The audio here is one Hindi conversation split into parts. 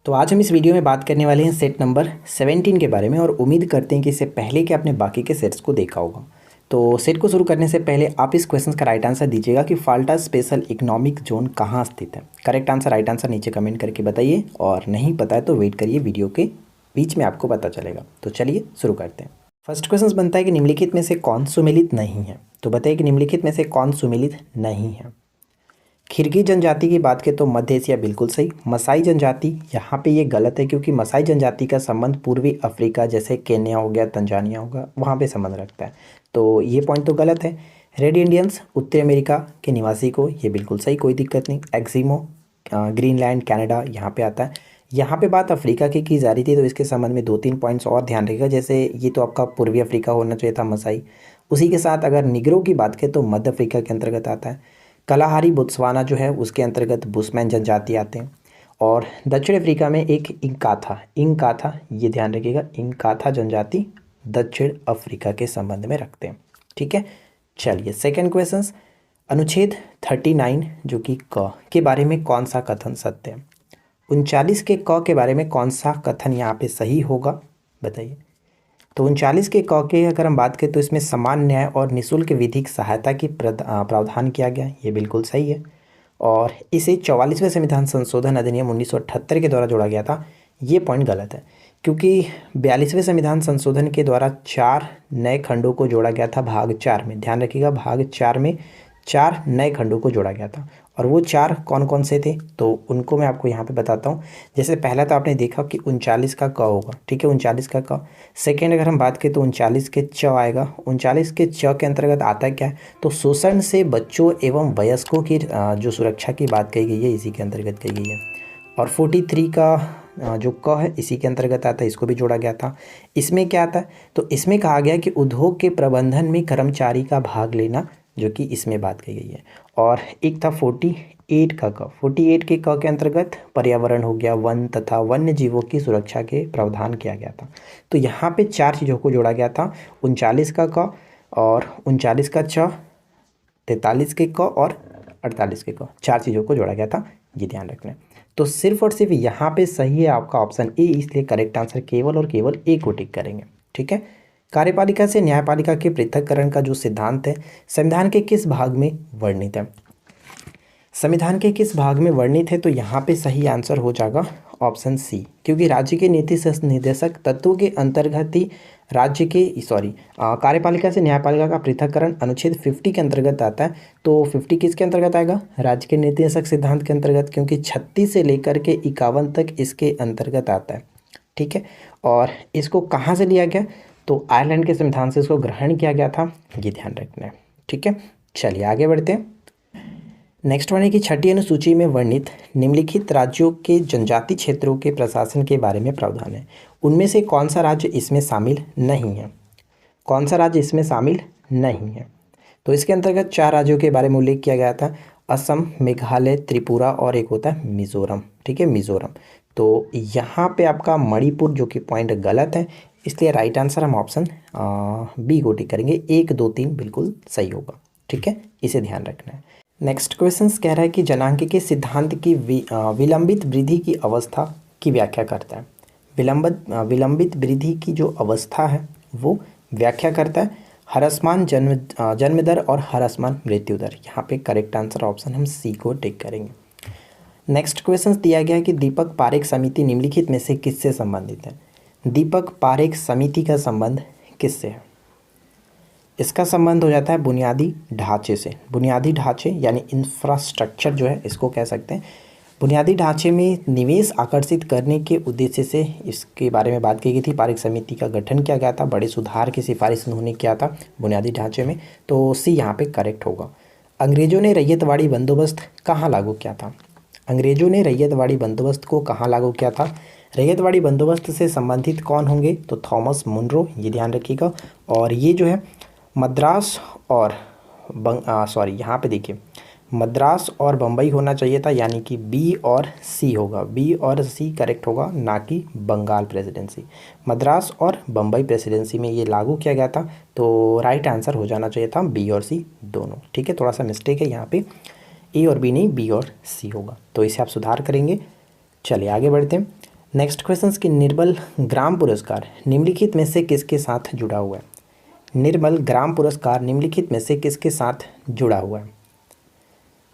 तो आज हम इस वीडियो में बात करने वाले हैं सेट नंबर 17 के बारे में और उम्मीद करते हैं कि इससे पहले कि आपने बाकी के सेट्स को देखा होगा। तो सेट को शुरू करने से पहले आप इस क्वेश्चन का राइट आंसर दीजिएगा कि फाल्टा स्पेशल इकोनॉमिक जोन कहाँ स्थित है। करेक्ट आंसर राइट आंसर नीचे कमेंट करके बताइए और नहीं पता है तो वेट करिए, वीडियो के बीच में आपको पता चलेगा। तो चलिए शुरू करते हैं। फर्स्ट क्वेश्चन बनता है कि निम्नलिखित में से कौन सुमेलित नहीं है। तो बताइए कि निम्नलिखित में से कौन सुमेलित नहीं है। खिरकी जनजाति की बात करें तो मध्य एशिया बिल्कुल सही। मसाई जनजाति यहाँ पे ये गलत है क्योंकि मसाई जनजाति का संबंध पूर्वी अफ्रीका जैसे केन्या हो गया, तंजानिया होगा, वहाँ पे संबंध रखता है, तो ये पॉइंट तो गलत है। रेड इंडियंस उत्तरी अमेरिका के निवासी को, ये बिल्कुल सही, कोई दिक्कत नहीं। एक्सिमो ग्रीनलैंड कनाडा यहाँ पे आता है। यहाँ पे बात अफ्रीका की जा रही थी तो इसके संबंध में 2-3 पॉइंट्स और ध्यान रखिएगा। जैसे ये तो आपका पूर्वी अफ्रीका होना चाहिए था मसाई, उसी के साथ अगर निग्रो की बात करें तो मध्य अफ्रीका के अंतर्गत आता है। कलाहारी बोत्सवाना जो है उसके अंतर्गत बुशमैन जनजाति आते हैं। और दक्षिण अफ्रीका में एक इंकाथा, ये ध्यान रखिएगा, इंकाथा जनजाति दक्षिण अफ्रीका के संबंध में रखते हैं। ठीक है, चलिए सेकंड क्वेश्चन। अनुच्छेद 39 जो कि क के बारे में कौन सा कथन सत्य है। 39 के क के बारे में कौन सा कथन यहाँ पे सही होगा बताइए। तो 39 के क के अगर हम बात करें तो इसमें समान न्याय और निःशुल्क विधिक सहायता की प्रावधान किया गया, ये बिल्कुल सही है। और इसे 44वें संविधान संशोधन अधिनियम 1978 के द्वारा जोड़ा गया था, ये पॉइंट गलत है क्योंकि 42वें संविधान संशोधन के द्वारा 4 नए खंडों को जोड़ा गया था भाग 4 में। ध्यान रखिएगा, भाग 4 में 4 नए खंडों को जोड़ा गया था और वो 4 कौन कौन से थे तो उनको मैं आपको यहाँ पे बताता हूँ। जैसे पहला तो आपने देखा कि 39 का क होगा, ठीक है, 39 का क। सेकेंड अगर हम बात करें तो 39 के च आएगा। 39 के च के अंतर्गत आता है क्या है तो शोषण से बच्चों एवं वयस्कों की जो सुरक्षा की बात कही गई है, इसी के अंतर्गत कही गई है। और 43 का जो क है इसी के अंतर्गत आता है, इसको भी जोड़ा गया था। इसमें क्या आता है तो इसमें कहा गया कि उद्योग के प्रबंधन में कर्मचारी का भाग लेना, जो कि इसमें बात कही गई है। और एक था 48 का क। 48 के क के अंतर्गत पर्यावरण हो गया, वन तथा वन्य जीवों की सुरक्षा के प्रावधान किया गया था। तो यहाँ पे 4 चीज़ों को जोड़ा गया था, 39 का क और 39 का च, 43 के क और 48 के क, 4 चीज़ों को जोड़ा गया था, ये ध्यान रखना है। तो सिर्फ और सिर्फ यहाँ पे सही है आपका ऑप्शन ए, इसलिए करेक्ट आंसर केवल और केवल ए को टिक करेंगे। ठीक है, कार्यपालिका से न्यायपालिका के पृथक्करण का जो सिद्धांत है संविधान के किस भाग में वर्णित है। संविधान के किस भाग में वर्णित है तो यहाँ पे सही आंसर हो जाएगा ऑप्शन सी, क्योंकि राज्य के नीति निर्देशक तत्वों के अंतर्गत ही राज्य के कार्यपालिका से न्यायपालिका का पृथक्करण अनुच्छेद 50 के अंतर्गत आता है। तो 50 किसके अंतर्गत आएगा, राज्य के नीति निर्देशक सिद्धांत के अंतर्गत, क्योंकि 36 से लेकर के 51 तक इसके अंतर्गत आता है। ठीक है, और इसको कहाँ से लिया गया तो आयरलैंड के संविधान से इसको ग्रहण किया गया था, ये ध्यान रखना है। ठीक है, चलिए आगे बढ़ते हैं। नेक्स्ट वन है कि छठी अनुसूची में वर्णित निम्नलिखित राज्यों के जनजाति क्षेत्रों के प्रशासन के बारे में प्रावधान है। उनमें से कौन सा राज्य इसमें शामिल नहीं है, कौन सा राज्य इसमें शामिल नहीं है। तो इसके अंतर्गत 4 राज्यों के बारे में उल्लेख किया गया था, असम, मेघालय, त्रिपुरा और एक होता है मिजोरम। ठीक है, मिजोरम। तो यहाँ पे आपका मणिपुर जो कि पॉइंट गलत है, इसलिए राइट आंसर हम ऑप्शन बी को टिक करेंगे। 1, 2, 3 बिल्कुल सही होगा। ठीक है, इसे ध्यान रखना है। नेक्स्ट क्वेश्चन कह रहा है कि जनांकीय सिद्धांत की विलंबित वृद्धि की अवस्था की व्याख्या करता है। विलंबित वृद्धि की जो अवस्था है वो व्याख्या करता है ह्रासमान जन्म दर और ह्रासमान मृत्यु दर। यहाँ पे करेक्ट आंसर ऑप्शन हम सी को टिक करेंगे। नेक्स्ट क्वेश्चन दिया गया है कि दीपक पारेख समिति निम्नलिखित में से किससे संबंधित है। दीपक पारेख समिति का संबंध किससे है। इसका संबंध हो जाता है बुनियादी ढांचे से। बुनियादी ढांचे यानी इंफ्रास्ट्रक्चर जो है इसको कह सकते हैं। बुनियादी ढांचे में निवेश आकर्षित करने के उद्देश्य से इसके बारे में बात की गई थी। पारेख समिति का गठन किया गया था, बड़े सुधार की सिफारिश उन्होंने किया था बुनियादी ढांचे में, तो सी यहाँ पे करेक्ट होगा। अंग्रेजों ने रैयतवाड़ी बंदोबस्त कहाँ लागू किया था। अंग्रेजों ने रैयतवाड़ी बंदोबस्त को कहाँ लागू किया था। रैयतवाड़ी बंदोबस्त से संबंधित कौन होंगे तो थॉमस मुनरो, ये ध्यान रखिएगा। और ये जो है मद्रास और यहाँ पे देखिए मद्रास और बम्बई होना चाहिए था, यानी कि बी और सी होगा। बी और सी करेक्ट होगा, ना कि बंगाल प्रेसिडेंसी। मद्रास और बम्बई प्रेसिडेंसी में ये लागू किया गया था, तो राइट आंसर हो जाना चाहिए था बी और सी दोनों। ठीक है, थोड़ा सा मिस्टेक है यहाँ पे, ए और बी नहीं, बी और सी होगा, तो इसे आप सुधार करेंगे। चलिए आगे बढ़ते हैं। नेक्स्ट क्वेश्चन कि निर्मल ग्राम पुरस्कार निम्नलिखित में से किसके साथ जुड़ा हुआ है? निर्मल ग्राम पुरस्कार निम्नलिखित में से किसके साथ जुड़ा हुआ है?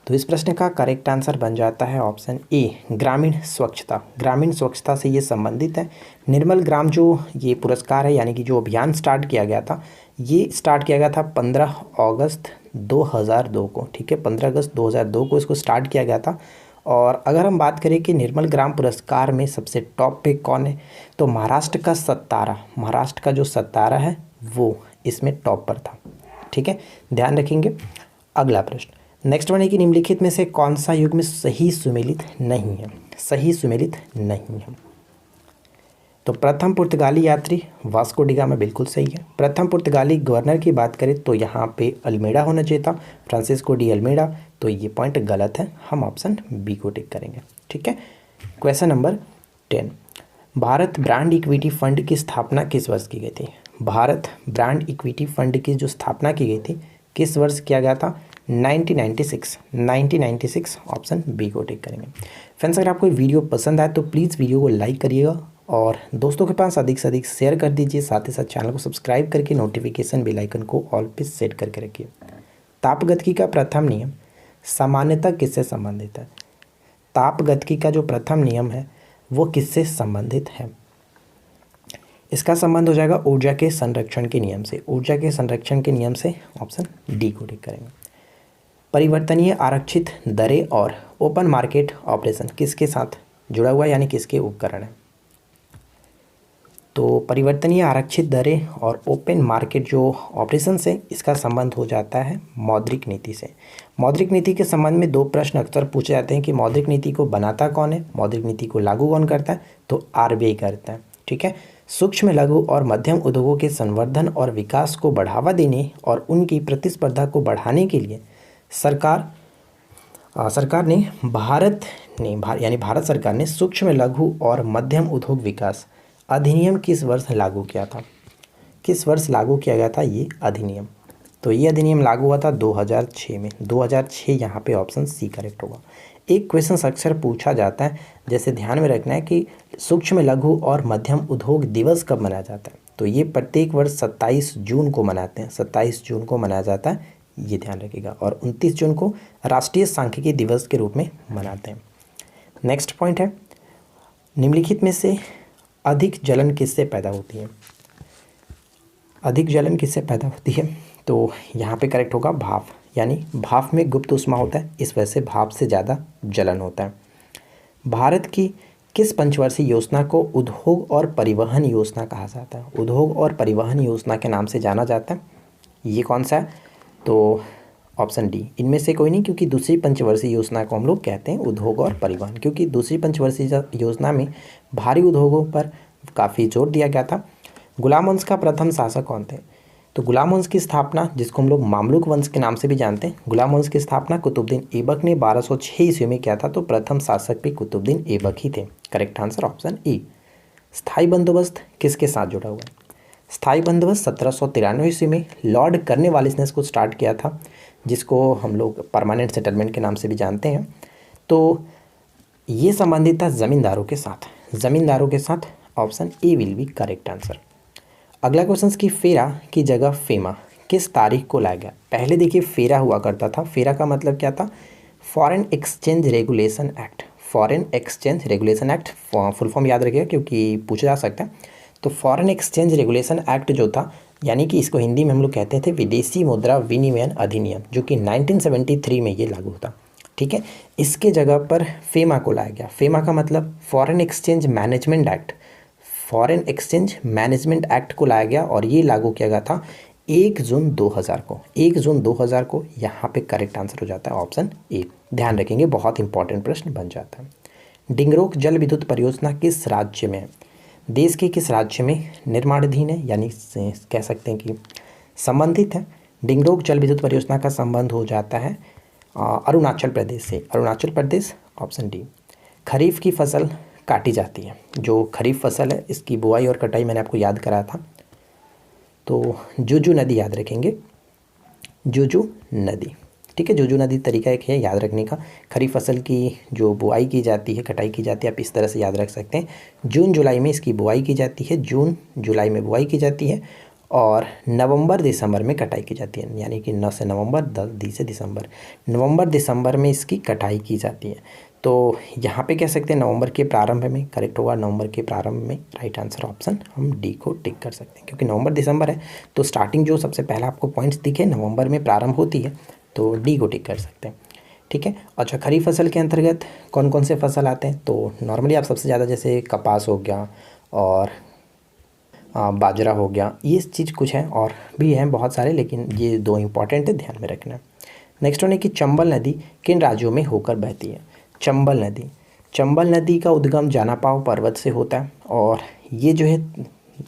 तो इस प्रश्न का करेक्ट आंसर बन जाता है ऑप्शन ए, ग्रामीण स्वच्छता। ग्रामीण स्वच्छता से ये संबंधित है। निर्मल ग्राम जो ये पुरस्कार है, यानी कि जो अभियान स्टार्ट किया गया था, ये स्टार्ट किया गया था 15 अगस्त 2002 को। ठीक है, 15 अगस्त 2002 को इसको स्टार्ट किया गया था। और अगर हम बात करें कि निर्मल ग्राम पुरस्कार में सबसे टॉप पे कौन है, तो महाराष्ट्र का सत्तारा, महाराष्ट्र का जो सत्तारा है वो इसमें टॉप पर था। ठीक है, ध्यान रखेंगे। अगला प्रश्न नेक्स्ट वन है कि निम्नलिखित में से कौन सा युग्म सही सुमेलित नहीं है? सही सुमेलित नहीं है। तो प्रथम पुर्तगाली यात्री वास्को डी गामा बिल्कुल सही है। प्रथम पुर्तगाली गवर्नर की बात करें तो यहाँ पे अल्मेडा होना चाहिए था, फ्रांसिस्को डी अल्मेडा। तो ये पॉइंट गलत है, हम ऑप्शन बी को टिक करेंगे। ठीक है, question number 10, Bharat brand equity fund की स्थापना किस वर्ष की गई थी? भारत ब्रांड इक्विटी फंड की जो स्थापना की गई थी किस वर्ष किया गया था? 1996 ऑप्शन बी को टिक करेंगे। फ्रेंड्स, अगर आपको वीडियो पसंद आए तो प्लीज़ वीडियो को लाइक करिएगा और दोस्तों के पास अधिक से अधिक शेयर कर दीजिए। साथ ही साथ चैनल को सब्सक्राइब करके नोटिफिकेशन बेल आइकन को ऑल पे सेट करके रखिए। तापगतिकी का प्रथम नियम सामान्यतः किससे संबंधित है? तापगतिकी का जो प्रथम नियम है वो किससे संबंधित है? इसका संबंध हो जाएगा ऊर्जा के संरक्षण के नियम से। ऊर्जा के संरक्षण के नियम से ऑप्शन डी को टिक करेंगे। परिवर्तनीय आरक्षित दरें और ओपन मार्केट ऑपरेशन किसके साथ जुड़ा हुआ है, यानी किसके उपकरण है? तो परिवर्तनीय आरक्षित दरें और ओपन मार्केट जो ऑपरेशन से इसका संबंध हो जाता है मौद्रिक नीति से। मौद्रिक नीति के संबंध में दो प्रश्न अक्सर पूछे जाते हैं कि मौद्रिक नीति को बनाता कौन है, मौद्रिक नीति को लागू कौन करता है? तो आरबीआई करता है। ठीक है, सूक्ष्म लघु और मध्यम उद्योगों के संवर्धन और विकास को बढ़ावा देने और उनकी प्रतिस्पर्धा को बढ़ाने के लिए सरकार ने भारत सरकार ने सूक्ष्म लघु और मध्यम उद्योग विकास अधिनियम किस वर्ष लागू किया था? किस वर्ष लागू किया गया था ये अधिनियम? तो ये अधिनियम लागू हुआ था 2006 में। 2006 यहाँ पे ऑप्शन सी करेक्ट होगा। एक क्वेश्चन अक्सर पूछा जाता है, जैसे ध्यान में रखना है कि सूक्ष्म लघु और मध्यम उद्योग दिवस कब मनाया जाता है? तो ये प्रत्येक वर्ष 27 जून को मनाते हैं। 27 जून को मनाया जाता है, ये ध्यान रखिएगा। और 29 जून को राष्ट्रीय सांख्यिकी दिवस के रूप में मनाते हैं। नेक्स्ट पॉइंट है, निम्नलिखित में से अधिक जलन किससे पैदा होती है? अधिक जलन किससे पैदा होती है? तो यहाँ पे करेक्ट होगा भाप, यानी भाप में गुप्त ऊष्मा होता है, इस वजह से भाप से ज़्यादा जलन होता है। भारत की किस पंचवर्षीय योजना को उद्योग और परिवहन योजना कहा जाता है? उद्योग और परिवहन योजना के नाम से जाना जाता है। ये कौन सा है? तो ऑप्शन डी, इनमें से कोई नहीं, क्योंकि दूसरी पंचवर्षीय योजना को हम लोग कहते हैं उद्योग और परिवहन, क्योंकि दूसरी पंचवर्षीय योजना में भारी उद्योगों पर काफ़ी जोर दिया गया था। गुलाम वंश का प्रथम शासक कौन थे? तो गुलाम वंश की स्थापना, जिसको हम लोग मामलुक वंश के नाम से भी जानते हैं, गुलाम वंश की स्थापना कुतुबुद्दीन ऐबक ने 1206 ईस्वी में किया था। तो प्रथम शासक भी कुतुबुद्दीन ऐबक ही थे। Correct answer option A. स्थायी बंदोबस्त किसके साथ जुड़ा हुआ है? स्थायी बंदोबस्त 1793 ईस्वी में लॉर्ड कर्नवालिस ने इसको स्टार्ट किया था, जिसको हम लोग परमानेंट सेटलमेंट के नाम से भी जानते हैं। तो ये संबंधित था ज़मींदारों के साथ। ज़मींदारों के साथ option A will be correct answer. अगला क्वेश्चन की फेरा की जगह फेमा किस तारीख को लाया गया? पहले देखिए फेरा हुआ करता था। फेरा का मतलब क्या था? Foreign exchange regulation act. Foreign exchange regulation act full form याद रखिएगा, क्योंकि पूछा जा सकता है। तो फॉरेन एक्सचेंज रेगुलेशन एक्ट जो था, यानी कि इसको हिंदी में हम लोग कहते थे विदेशी मुद्रा विनिमय अधिनियम, जो कि 1973 में ये लागू था। ठीक है, इसके जगह पर फेमा को लाया गया। फेमा का मतलब foreign exchange management act. Foreign exchange management act को लाया गया और ये लागू किया गया था 1 जून 2000 को। 1 जून 2000 को यहाँ पे करेक्ट आंसर हो जाता है ऑप्शन ए। ध्यान रखेंगे, बहुत इंपॉर्टेंट प्रश्न बन जाता है। डिंगरोक जल विद्युत परियोजना किस राज्य में है? देश के किस राज्य में निर्माणाधीन है, यानी कह सकते हैं कि संबंधित है। डिंगरोक जल विद्युत परियोजना का संबंध हो जाता है अरुणाचल प्रदेश से। Arunachal Pradesh option D. खरीफ की फसल काटी जाती है। जो खरीफ फसल है इसकी बुआई और कटाई मैंने आपको याद कराया था। तो जुजू नदी याद रखेंगे, जुजू नदी। ठीक है। जोजो नदी तरीका एक है याद रखने का। खरीफ फसल की जो बुआई की जाती है, कटाई की जाती है, आप इस तरह से याद रख सकते हैं। जून जुलाई में इसकी बुआई की जाती है, जून जुलाई में बुआई की जाती है और नवंबर दिसंबर में कटाई की जाती है, यानी कि 9 से नवंबर, 10 से दिसंबर, नवंबर दिसंबर में इसकी कटाई की जाती है। तो यहाँ पे कह सकते हैं नवंबर के प्रारंभ में, करेक्ट होगा नवंबर के प्रारंभ में। राइट आंसर ऑप्शन हम डी को टिक कर सकते हैं, क्योंकि नवंबर दिसंबर है तो स्टार्टिंग जो सबसे पहला आपको पॉइंट्स दिखे नवंबर में प्रारंभ होती है, तो डी को टिक कर सकते हैं। ठीक है। अच्छा, खरीफ फसल के अंतर्गत कौन कौन से फसल आते हैं? तो नॉर्मली आप सबसे ज़्यादा जैसे कपास हो गया और बाजरा हो गया, ये चीज़ कुछ है और भी हैं बहुत सारे, लेकिन ये दो इंपॉर्टेंट है, ध्यान में रखना। नेक्स्ट वन है कि चंबल नदी किन राज्यों में होकर बहती है? चंबल नदी, चंबल नदी का उद्गम जानापाव पर्वत से होता है और ये जो है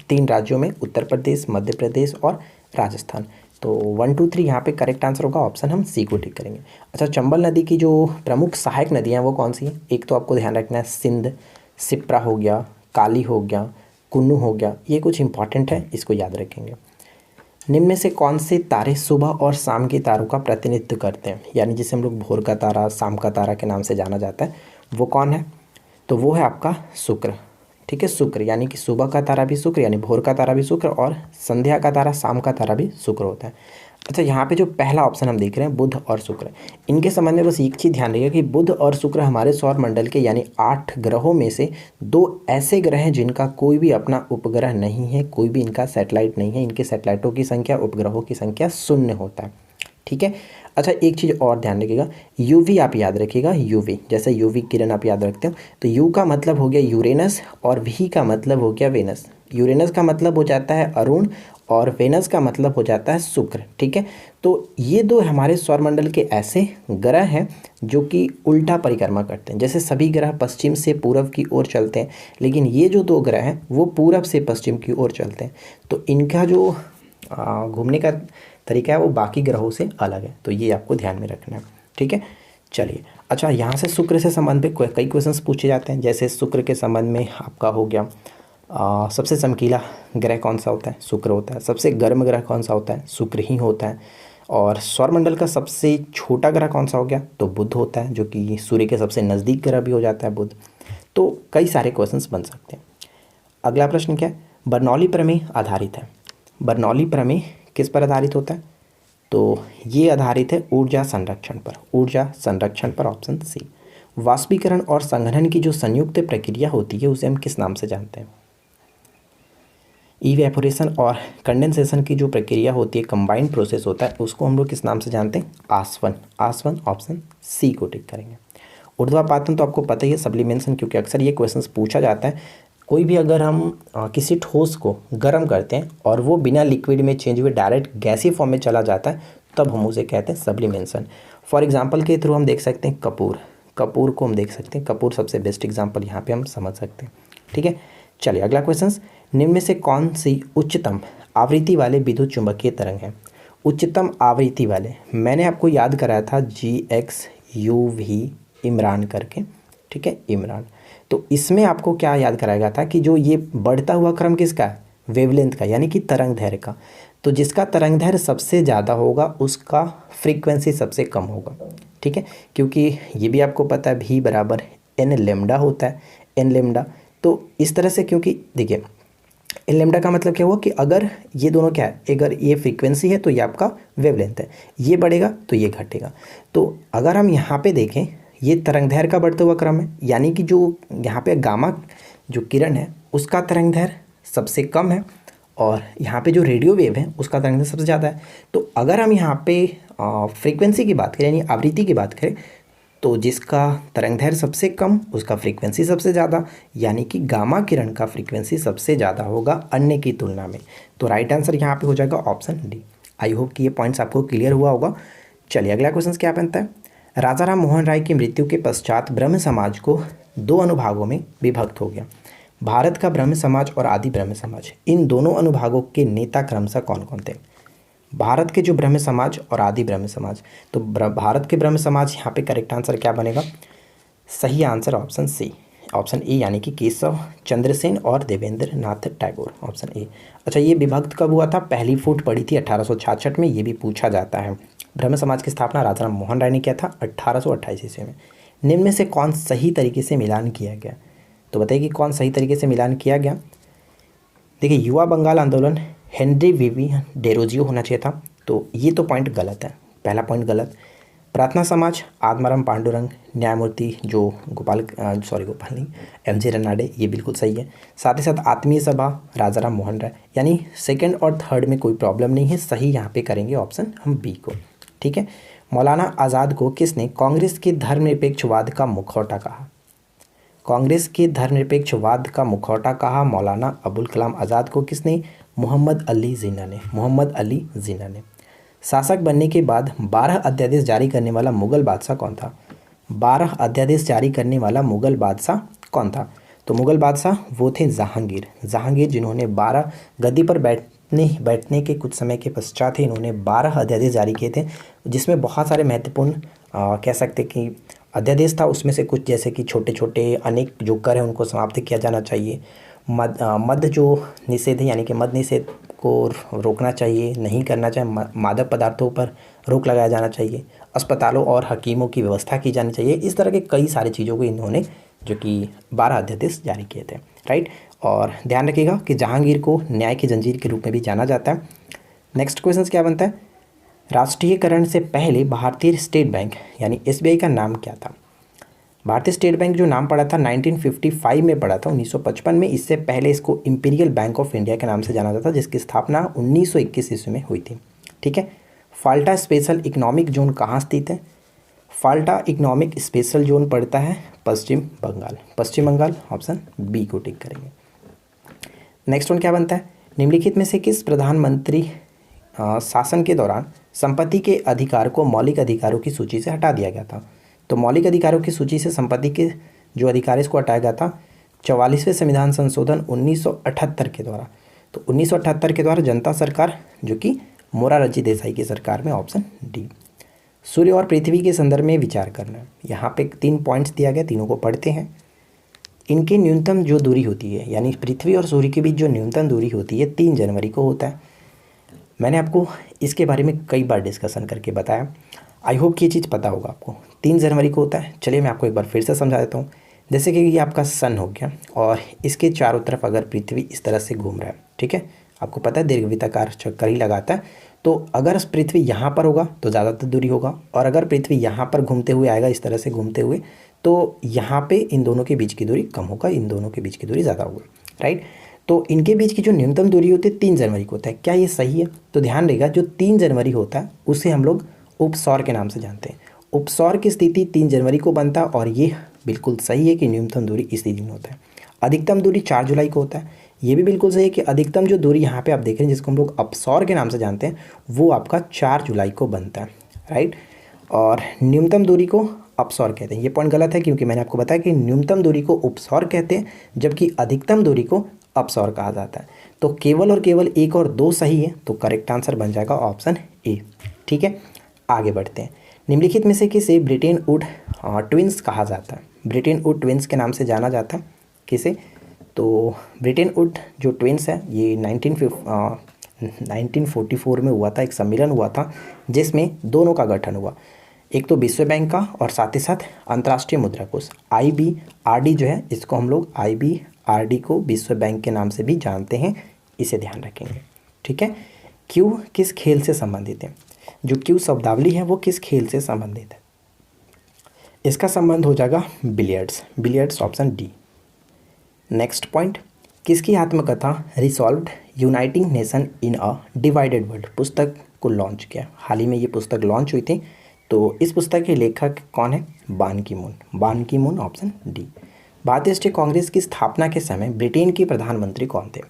3 राज्यों में, उत्तर प्रदेश, मध्य प्रदेश और राजस्थान। तो 1 2 3 यहाँ पे करेक्ट आंसर होगा, ऑप्शन हम सी को टिक करेंगे। अच्छा, चंबल नदी की जो प्रमुख सहायक नदियाँ हैं वो कौन सी हैं? एक तो आपको ध्यान रखना है सिंध, सिप्रा हो गया, काली हो गया, कुन्नू हो गया, ये कुछ इंपॉर्टेंट है, इसको याद रखेंगे। निम्न में से कौन से तारे सुबह और शाम के तारों का प्रतिनिधित्व करते हैं, यानी जिसे हम लोग भोर का तारा, शाम का तारा के नाम से जाना जाता है, वो कौन है? तो वो है आपका शुक्र। ठीक है, शुक्र, यानी कि सुबह का तारा भी शुक्र, यानी भोर का तारा भी शुक्र और संध्या का तारा, शाम का तारा भी शुक्र होता है। अच्छा, यहाँ पे जो पहला ऑप्शन हम देख रहे हैं बुध और शुक्र, इनके संबंध में बस एक चीज़ ध्यान रखिएगा कि बुध और शुक्र हमारे सौर मंडल के यानी 8 ग्रहों में से 2 ऐसे ग्रह हैं जिनका कोई भी अपना उपग्रह नहीं है, कोई भी इनका सैटेलाइट नहीं है। इनके सैटेलाइटों की संख्या, उपग्रहों की संख्या 0 होता है। ठीक है। अच्छा, एक चीज़ और ध्यान रखिएगा, यूवी आप याद रखिएगा, यूवी जैसे यूवी किरण आप याद रखते हो, तो यू का मतलब हो गया यूरेनस और वी का मतलब हो गया वेनस। यूरेनस का मतलब हो जाता है अरुण और वेनस का मतलब हो जाता है शुक्र। ठीक है, तो ये 2 हमारे सौरमंडल के ऐसे ग्रह हैं जो कि उल्टा परिक्रमा करते हैं। जैसे सभी ग्रह पश्चिम से पूर्व की ओर चलते हैं, लेकिन ये जो 2 ग्रह हैं वो पूरब से पश्चिम की ओर चलते हैं। तो इनका जो घूमने का तरीका है वो बाकी ग्रहों से अलग है, तो ये आपको ध्यान में रखना है। ठीक है, चलिए। अच्छा, यहाँ से शुक्र से संबंधित कई क्वेश्चंस पूछे जाते हैं। जैसे शुक्र के संबंध में आपका हो गया सबसे चमकीला ग्रह कौन सा होता है? शुक्र होता है। सबसे गर्म ग्रह कौन सा होता है? शुक्र ही होता है। और सौरमंडल का सबसे छोटा ग्रह कौन सा हो गया? तो बुध होता है, जो कि सूर्य के सबसे नज़दीक ग्रह भी हो जाता है बुध। तो कई सारे क्वेश्चंस बन सकते हैं। अगला प्रश्न क्या है? बर्नौली प्रमेय आधारित है। बर्नौली प्रमेय किस पर आधारित होता है? तो ये आधारित है ऊर्जा संरक्षण पर, ऊर्जा संरक्षण पर, ऑप्शन सी। वाष्पीकरण और संघनन की जो संयुक्त प्रक्रिया होती है उसे हम किस नाम से जानते हैं? इवेपोरेशन और कंडेंसेशन की जो प्रक्रिया होती है, कंबाइंड प्रोसेस होता है, उसको हम लोग किस नाम से जानते हैं? आसवन। आसवन, ऑप्शन सी को टिक करेंगे। ऊर्ध्वापातन तो आपको पता ही है, सब्लिमेशन, क्योंकि अक्सर ये क्वेश्चंस पूछा जाता है। कोई भी अगर हम किसी ठोस को गर्म करते हैं और वो बिना लिक्विड में चेंज हुए डायरेक्ट गैसीय फॉर्म में चला जाता है, तब हम उसे कहते हैं सब्लिमेशन। फॉर एग्जांपल के थ्रू हम देख सकते हैं कपूर, कपूर को हम देख सकते हैं, कपूर सबसे बेस्ट एग्जांपल यहाँ पे हम समझ सकते हैं। ठीक है, चलिए अगला क्वेश्चन, निम्न में से कौन सी उच्चतम आवृत्ति वाले विद्युत चुंबकीय तरंग है? उच्चतम आवृत्ति वाले, मैंने आपको याद कराया था GXUV इमरान करके। ठीक है, इमरान। तो इसमें आपको क्या याद कराया था कि जो ये बढ़ता हुआ क्रम किसका है? वेवलेंथ का, यानी कि तरंग दैर्घ्य का। तो जिसका तरंग दैर्घ्य सबसे ज़्यादा होगा उसका फ्रीक्वेंसी सबसे कम होगा। ठीक है, क्योंकि ये भी आपको पता है V बराबर n लेमडा होता है, n लेमडा। तो इस तरह से, क्योंकि देखिए n लेमडा का मतलब क्या हुआ कि अगर ये दोनों क्या है, अगर ये फ्रीक्वेंसी है तो ये आपका वेवलेंथ है, ये बढ़ेगा तो ये घटेगा। तो अगर हम यहाँ पे देखें, ये तरंग दैर्घ्य का बढ़ता हुआ क्रम है, यानी कि जो यहाँ पे गामा जो किरण है उसका तरंग दैर्घ्य सबसे कम है और यहाँ पे जो रेडियो वेव है उसका तरंग दैर्घ्य सबसे ज़्यादा है। तो अगर हम यहाँ पे फ्रीक्वेंसी की बात करें, यानी आवृत्ति की बात करें, तो जिसका तरंग दैर्घ्य सबसे कम उसका फ्रीक्वेंसी सबसे ज़्यादा, यानी कि गामा किरण का फ्रीक्वेंसी सबसे ज़्यादा होगा अन्य की तुलना में। तो राइट आंसर यहाँ पे हो जाएगा ऑप्शन डी। आई होप कि ये पॉइंट्स आपको क्लियर हुआ होगा। चलिए अगला क्वेश्चन क्या बनता है? राजा राम मोहन राय की मृत्यु के पश्चात ब्रह्म समाज को 2 अनुभागों में विभक्त हो गया। भारत का ब्रह्म समाज और आदि ब्रह्म समाज, इन दोनों अनुभागों के नेता क्रमशः कौन कौन थे? भारत के जो ब्रह्म समाज और आदि ब्रह्म समाज, तो भारत के ब्रह्म समाज, यहाँ पे करेक्ट आंसर क्या बनेगा? सही answer option C, option A यानी कि केशव चंद्र सेन और देवेंद्र नाथ टैगोर, ऑप्शन ए। अच्छा, ये विभक्त कब हुआ था? पहली फूट पड़ी थी 1866 में, ये भी पूछा जाता है। ब्रह्म समाज की स्थापना राजाराम मोहन राय ने किया था 1828 ईस्वी में। निम्न में से कौन सही तरीके से मिलान किया गया? तो बताइए कि कौन सही तरीके से मिलान किया गया। देखिए, युवा बंगाल आंदोलन हेनरी विवी डेरोजियो होना चाहिए था, तो ये तो पॉइंट गलत है, पहला पॉइंट गलत। प्रार्थना समाज आत्माराम पांडुरंग न्यायमूर्ति जो गोपाल नहीं, एम.जी. रनाडे, ये बिल्कुल सही है। साथ ही साथ आत्मीय सभा राजाराम मोहन राय, यानी सेकंड और थर्ड में कोई प्रॉब्लम नहीं है, सही यहाँ पे करेंगे ऑप्शन हम बी को। ठीक है। मौलाना आज़ाद को किसने कांग्रेस के धर्मनिरपेक्षवाद का मुखौटा कहा? कांग्रेस के धर्मनिरपेक्षवाद का मुखौटा कहा मौलाना अबुल कलाम आज़ाद को किसने? मोहम्मद अली जिन्ना ने, मोहम्मद अली जिन्ना ने। शासक बनने के बाद 12 अध्यादेश जारी करने वाला मुगल बादशाह कौन था? 12 अध्यादेश जारी करने वाला मुगल बादशाह कौन था? तो मुगल बादशाह वो थे जहांगीर, जहांगीर जिन्होंने 12 गद्दी पर बैठने के कुछ समय के पश्चात ही इन्होंने 12 अध्यादेश जारी किए थे, जिसमें बहुत सारे महत्वपूर्ण कह सकते कि अध्यादेश था। उसमें से कुछ जैसे कि छोटे छोटे अनेक जो कर है उनको समाप्त किया जाना चाहिए। मद जो निषेध है यानी कि मद निषेध को रोकना चाहिए, नहीं करना चाहिए। मादक पदार्थों पर रोक लगाया जाना चाहिए। अस्पतालों और हकीमों की व्यवस्था की जानी चाहिए। इस तरह के कई सारी चीज़ों को इन्होंने जो कि 12 अध्यादेश जारी किए थे, राइट। और ध्यान रखिएगा कि जहांगीर को न्याय की जंजीर के रूप में भी जाना जाता है। नेक्स्ट क्वेश्चन क्या बनता है? राष्ट्रीयकरण से पहले भारतीय स्टेट बैंक यानी एसबीआई का नाम क्या था? भारतीय स्टेट बैंक जो नाम पड़ा था 1955 में पड़ा था, 1955 में। इससे पहले इसको इंपीरियल बैंक ऑफ इंडिया के नाम से जाना जाता था, जिसकी स्थापना 1921 ईस्वी में हुई थी। ठीक है। फाल्टा स्पेशल इकोनॉमिक जोन कहाँ स्थित है? फाल्टा इकोनॉमिक स्पेशल जोन पड़ता है पश्चिम बंगाल, पश्चिम बंगाल, ऑप्शन बी को टिक करेंगे। नेक्स्ट वन क्या बनता है? निम्नलिखित में से किस प्रधानमंत्री शासन के दौरान संपत्ति के अधिकार को मौलिक अधिकारों की सूची से हटा दिया गया था? तो मौलिक अधिकारों की सूची से संपत्ति के जो अधिकार इसको हटाया गया था 44वें संविधान संशोधन 1978 के द्वारा। तो 1978 के द्वारा जनता सरकार जो कि मोरारजी देसाई की सरकार में, ऑप्शन डी। सूर्य और पृथ्वी के संदर्भ में विचार करना। यहाँ पे 3 पॉइंट्स दिया गया, तीनों को पढ़ते हैं। इनकी न्यूनतम जो दूरी होती है यानी पृथ्वी और सूर्य के बीच जो न्यूनतम दूरी होती है 3 जनवरी को होता है। मैंने आपको इसके बारे में कई बार डिस्कशन करके बताया, आई होप कि ये चीज़ पता होगा आपको। 3 जनवरी को होता है। चलिए मैं आपको एक बार फिर से समझा देता हूँ। जैसे कि ये आपका सन हो गया और इसके चारों तरफ अगर पृथ्वी इस तरह से घूम रहा है, ठीक है, आपको पता है दीर्घवृत्ताकार चक्कर ही लगाता है। तो अगर पृथ्वी यहाँ पर होगा तो ज़्यादातर दूरी होगा, और अगर पृथ्वी यहाँ पर घूमते हुए आएगा इस तरह से घूमते हुए, तो यहाँ पे इन दोनों के बीच की दूरी कम होगा, इन दोनों के बीच की दूरी ज़्यादा होगी, राइट। तो इनके बीच की जो न्यूनतम दूरी होती है 3 जनवरी को होता है। क्या ये सही है? तो ध्यान रहेगा, जो 3 जनवरी होता है उसे हम लोग उपसौर के नाम से जानते हैं। उपसौर की स्थिति 3 जनवरी को बनता है, और ये बिल्कुल सही है कि न्यूनतम दूरी इसी दिन होता है। अधिकतम दूरी 4 जुलाई को होता है। ये भी बिल्कुल सही है कि अधिकतम जो दूरी यहाँ पे आप देख रहे हैं जिसको हम लोग अपसौर के नाम से जानते हैं वो आपका 4 जुलाई को बनता है, राइट। और न्यूनतम दूरी को अपसौर कहते हैं। ये पॉइंट गलत है क्योंकि मैंने आपको बताया कि न्यूनतम दूरी को उपसौर कहते हैं जबकि अधिकतम दूरी को अपसौर कहा जाता है। तो केवल और केवल 1 और 2 सही है, तो करेक्ट आंसर बन जाएगा ऑप्शन ए। ठीक है, आगे बढ़ते हैं। निम्नलिखित में से किसे ब्रिटेन वुड ट्विंस कहा जाता है? ब्रिटेन वुड ट्विंस के नाम से जाना जाता है किसे? तो ब्रिटेन वुड जो ट्विंस है ये 1944 में हुआ था, एक सम्मेलन हुआ था जिसमें दोनों का गठन हुआ, एक तो विश्व बैंक का और साथ ही साथ अंतर्राष्ट्रीय मुद्रा कोष IBRD जो है, इसको हम लोग IBRD को विश्व बैंक के नाम से भी जानते हैं, इसे ध्यान रखेंगे। ठीक है। क्यू किस खेल से संबंधित है? जो क्यू शब्दावली है वो किस खेल से संबंधित है? इसका संबंध हो जाएगा billiards, billiards, option D. Next point, किसकी आत्मकथा resolved uniting nation in a divided world पुस्तक को लॉन्च किया? हाल ही में ये पुस्तक लॉन्च हुई थी, तो इस पुस्तक के लेखक कौन है? बान की मून, बान की मून, ऑप्शन डी। भारतीय राष्ट्रीय कांग्रेस की स्थापना के समय ब्रिटेन के प्रधानमंत्री कौन थे?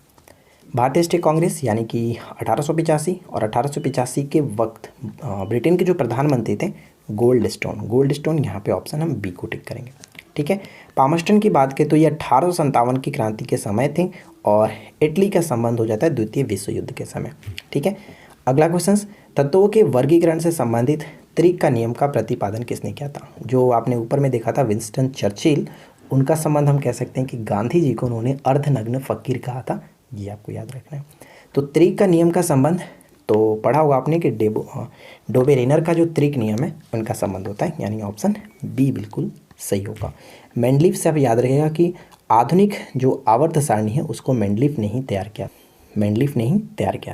भारतीय राष्ट्रीय कांग्रेस यानी कि 1885 और 1885 के वक्त ब्रिटेन के जो प्रधानमंत्री थे गोल्डस्टोन, गोल्डस्टोन, यहाँ पे ऑप्शन हम बी को टिक करेंगे। ठीक है। पामस्टन की बात करें तो ये 1857 की क्रांति के समय थे और इटली का संबंध हो जाता है द्वितीय विश्व युद्ध के समय। ठीक है। अगला क्वेश्चन, तत्वों के वर्गीकरण से संबंधित त्रिक का नियम का प्रतिपादन किसने किया था? जो आपने ऊपर में देखा था विंस्टन चर्चिल, उनका संबंध हम कह सकते हैं कि गांधी जी को उन्होंने अर्धनग्न फ़कीर कहा था, ये आपको याद रखना है। तो त्रिक का नियम का संबंध तो पढ़ा होगा आपने कि डोबेरेनर का जो त्रिक नियम है उनका संबंध होता है, यानी ऑप्शन बी बिल्कुल सही होगा। मेंडलीफ से आप याद रखेगा कि आधुनिक जो आवर्त सारणी है उसको मेंडलीफ ने ही तैयार किया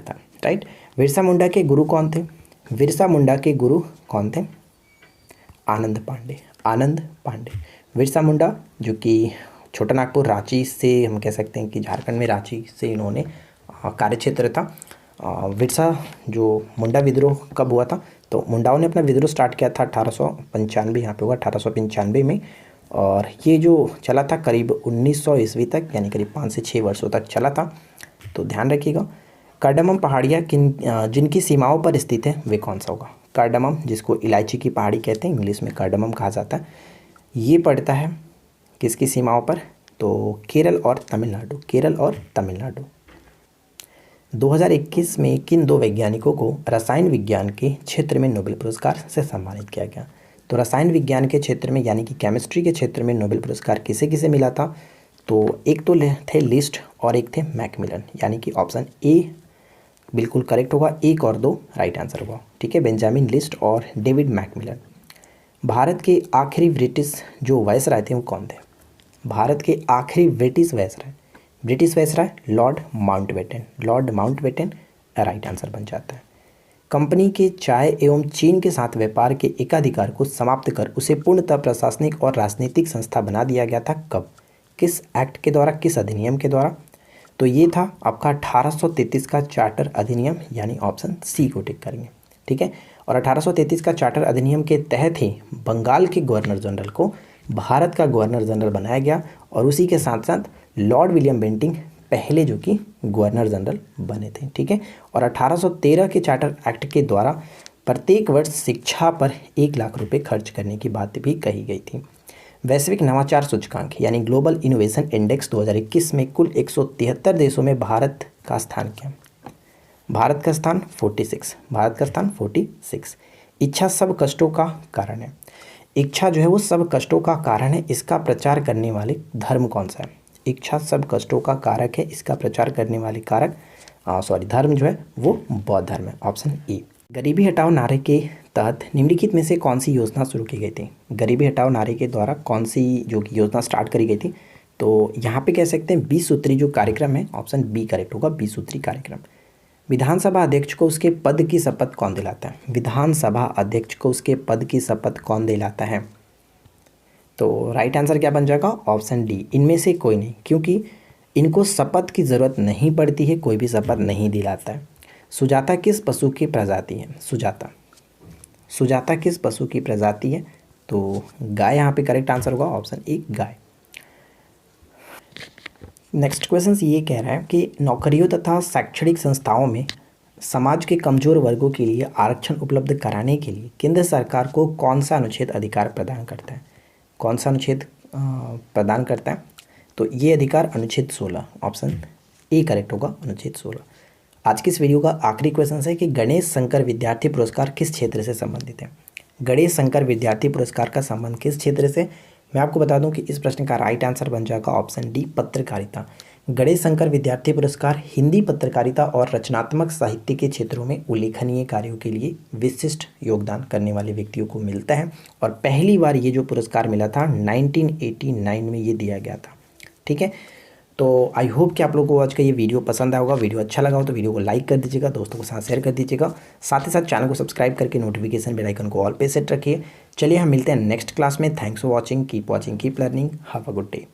था, राइट। बिरसा मुंडा के गुरु कौन थे? बिरसा मुंडा के गुरु कौन थे? आनंद पांडे। बिरसा मुंडा जो कि छोटा नागपुर रांची से, हम कह सकते हैं कि झारखंड में रांची से इन्होंने कार्यक्षेत्र था। बिरसा जो मुंडा विद्रोह कब हुआ था? तो मुंडाओं ने अपना विद्रोह स्टार्ट किया था 1895, यहाँ पे हुआ 1895 में, और ये जो चला था करीब 1900 ईस्वी तक, यानी करीब 5 से 6 वर्षों तक चला था। तो ध्यान रखिएगा। कार्डमम पहाड़ियाँ जिनकी सीमाओं पर स्थित है वे कौन सा होगा? कार्डमम, जिसको इलायची की पहाड़ी कहते हैं, इंग्लिश में कार्डमम कहा जाता है, ये पड़ता है किसकी सीमाओं पर? तो केरल और तमिलनाडु। 2021 में किन 2 वैज्ञानिकों को रसायन विज्ञान के क्षेत्र में नोबेल पुरस्कार से सम्मानित किया गया? तो रसायन विज्ञान के क्षेत्र में, यानी कि केमिस्ट्री के क्षेत्र में नोबेल पुरस्कार किसे किसे मिला था? तो एक तो थे लिस्ट और एक थे मैकमिलन, यानी कि ऑप्शन ए बिल्कुल करेक्ट होगा। 1 और 2 राइट आंसर होगा, ठीक है। बेंजामिन लिस्ट और डेविड मैकमिलन। भारत के आखिरी ब्रिटिश जो वायसराय थे वो कौन थे? भारत के आखिरी British viceroy Lord Mountbatten right answer बन जाता है। कंपनी के चाय एवं चीन के साथ व्यापार के एकाधिकार को समाप्त कर उसे पूर्णतः प्रशासनिक और राजनीतिक संस्था बना दिया गया था कब? किस एक्ट के द्वारा, किस अधिनियम के द्वारा? तो ये था आपका 1833 का चार्टर अधिनियम, यानी ऑप्शन सी को टिक करेंगे, ठीक है। और 1833 का चार्टर अधिनियम के तहत ही बंगाल के गवर्नर जनरल को भारत का गवर्नर जनरल बनाया गया, और उसी के साथ साथ लॉर्ड विलियम बेंटिंग पहले जो कि गवर्नर जनरल बने थे, ठीक है। और 1813 के चार्टर एक्ट के द्वारा प्रत्येक वर्ष शिक्षा पर 1 लाख रुपए खर्च करने की बात भी कही गई थी। वैश्विक नवाचार सूचकांक यानी ग्लोबल इनोवेशन इंडेक्स 2021 में कुल 173 देशों में भारत का स्थान क्या? भारत का स्थान 46। इच्छा सब कष्टों का कारण है। इच्छा जो है वो सब कष्टों का कारण है, इसका प्रचार करने वाले धर्म कौन सा है? इच्छा सब कष्टों का कारक है, इसका प्रचार करने वाले धर्म जो है वो बौद्ध धर्म है, ऑप्शन ए। गरीबी हटाओ नारे के तहत निम्नलिखित में से कौन सी योजना शुरू की गई थी? गरीबी हटाओ नारे के द्वारा कौन सी जो कि योजना स्टार्ट करी गई थी? तो यहाँ पे कह सकते हैं 20 सूत्री जो कार्यक्रम है, ऑप्शन बी करेक्ट होगा, 20 सूत्री कार्यक्रम। विधानसभा अध्यक्ष को उसके पद की शपथ कौन दिलाता है? विधानसभा अध्यक्ष को उसके पद की शपथ कौन दिलाता है? तो राइट आंसर क्या बन जाएगा? ऑप्शन डी, इनमें से कोई नहीं, क्योंकि इनको शपथ की ज़रूरत नहीं पड़ती है, कोई भी शपथ नहीं दिलाता है। सुजाता किस पशु की प्रजाति है? सुजाता किस पशु की प्रजाति है? तो गाय यहाँ पे करेक्ट आंसर होगा, option A guy. Next question ये कह रहा है कि नौकरियों तथा शैक्षणिक संस्थाओं में समाज के कमजोर वर्गों के लिए आरक्षण उपलब्ध कराने के लिए केंद्र सरकार को कौन सा अनुच्छेद अधिकार प्रदान करता है? कौन सा अनुच्छेद प्रदान करता है? तो ये अधिकार अनुच्छेद 16, ऑप्शन ए करेक्ट होगा, अनुच्छेद 16। आज की इस वीडियो का आखिरी क्वेश्चन है कि गणेश शंकर विद्यार्थी पुरस्कार किस क्षेत्र से संबंधित है? गणेश शंकर विद्यार्थी पुरस्कार का संबंध किस क्षेत्र से? मैं आपको बता दूं कि इस प्रश्न का राइट आंसर बन जाएगा ऑप्शन डी, पत्रकारिता। गणेश शंकर विद्यार्थी पुरस्कार हिंदी पत्रकारिता और रचनात्मक साहित्य के क्षेत्रों में उल्लेखनीय कार्यों के लिए विशिष्ट योगदान करने वाले व्यक्तियों को मिलता है, और पहली बार ये जो पुरस्कार मिला था 1989 में ये दिया गया था, ठीक है। तो आई होप कि आप लोगों को आज का ये वीडियो पसंद आएगा। वीडियो अच्छा लगा हो तो वीडियो को लाइक कर दीजिएगा, दोस्तों के साथ शेयर कर दीजिएगा, साथ ही साथ चैनल को सब्सक्राइब करके नोटिफिकेशन बेल आइकन को ऑल पे सेट रखिए। चलिए हम मिलते हैं नेक्स्ट क्लास में। Thanks for watching, keep learning, have a good day.